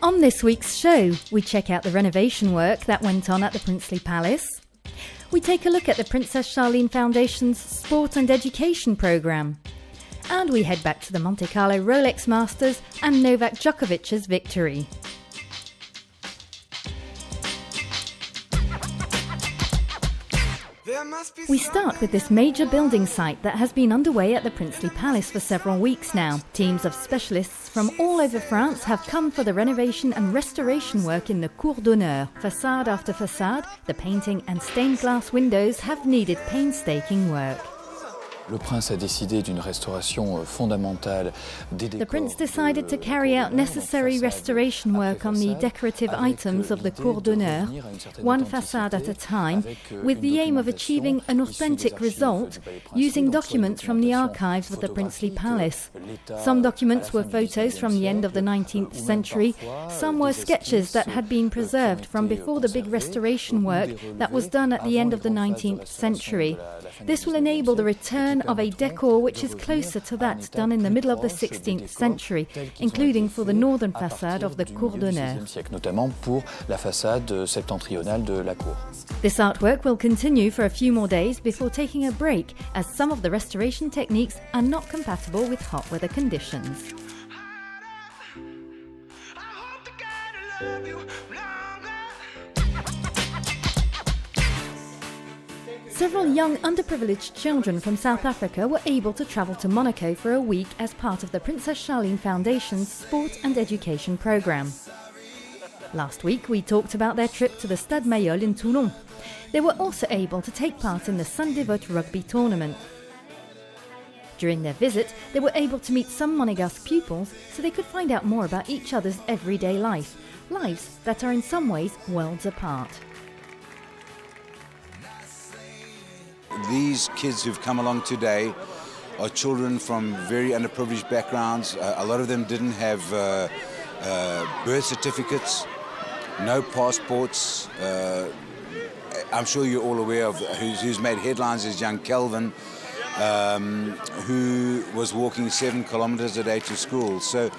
On this week's show, we check out the renovation work that went on at the Princely Palace. We take a look at the Princess Charlene Foundation's Sport and Education programme. And we head back to the Monte Carlo Rolex Masters and Novak Djokovic's victory. We start with this major building site that has been underway at the Princely Palace for several weeks now. Teams of specialists from all over France have come for the renovation and restoration work in the Cour d'Honneur. Facade after facade, the painting and stained glass windows have needed painstaking work. Le prince a décidé d'une restauration fondamentale des décors. The prince decided to carry out necessary restoration work on the decorative items of the Cour d'Honneur, one facade at a time, with the aim of achieving an authentic result using documents from the archives of the Princely Palace. Some documents were photos from the end of the 19th century, some were sketches that had been preserved from before the big restoration work that was done at the end of the 19th century. This will enable the return of a decor which is closer to that done in the middle of the 16th century, including for the northern facade of the Cour d'Honneur. This artwork will continue for a few more days before taking a break, as some of the restoration techniques are not compatible with hot weather conditions. Several young underprivileged children from South Africa were able to travel to Monaco for a week as part of the Princess Charlene Foundation's Sport and Education programme. Last week we talked about their trip to the Stade Mayol in Toulon. They were also able to take part in the Sunday Vote rugby tournament. During their visit, they were able to meet some Monégasque pupils so they could find out more about each other's everyday lives that are in some ways worlds apart. These kids who've come along today are children from very underprivileged backgrounds. A lot of them didn't have birth certificates, no passports. I'm sure you're all aware of who's made headlines as young Kelvin, who was walking 7 kilometers a day to school. So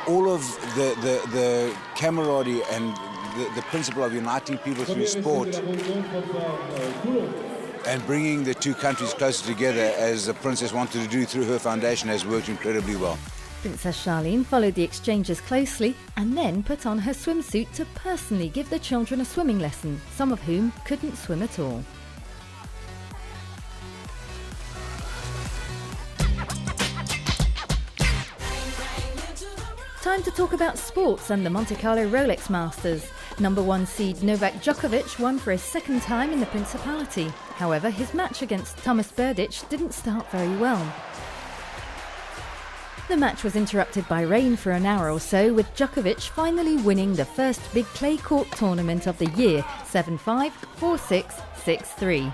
all of the camaraderie and the principle of uniting people through sport and bringing the two countries closer together, as the princess wanted to do through her foundation, has worked incredibly well. Princess Charlene followed the exchanges closely and then put on her swimsuit to personally give the children a swimming lesson, some of whom couldn't swim at all. Time to talk about sports and the Monte Carlo Rolex Masters. Number 1 seed Novak Djokovic won for his second time in the Principality. However, his match against Thomas Berdych didn't start very well. The match was interrupted by rain for an hour or so, with Djokovic finally winning the first big clay court tournament of the year, 7-5, 4-6, 6-3.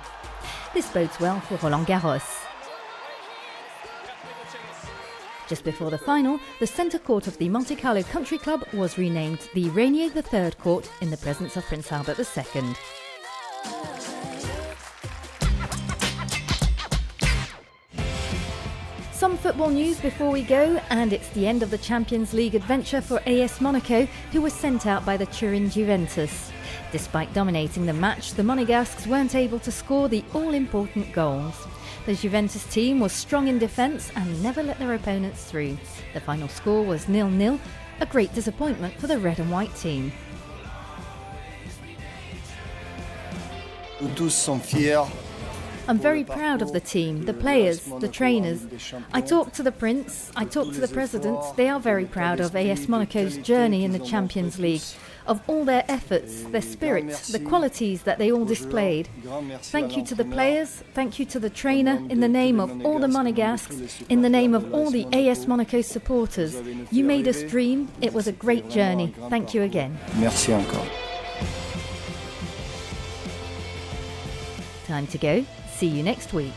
This bodes well for Roland Garros. Just before the final, the centre court of the Monte Carlo Country Club was renamed the Rainier III Court in the presence of Prince Albert II. Some football news before we go, and it's the end of the Champions League adventure for AS Monaco, who was sent out by the Turin Juventus. Despite dominating the match, the Monégasques weren't able to score the all-important goals. The Juventus team was strong in defence and never let their opponents through. The final score was 0-0, a great disappointment for the red and white team. I'm very proud of the team, the players, the trainers. I talked to the Prince, I talked to the President. They are very proud of AS Monaco's journey in the Champions League, of all their efforts, their spirit, the qualities that they all displayed. Thank you to the players, thank you to the trainer, in the name of all the Monégasques, in the name of all the AS Monaco supporters. You made us dream, it was a great journey. Thank you again. Merci encore. Time to go. See you next week.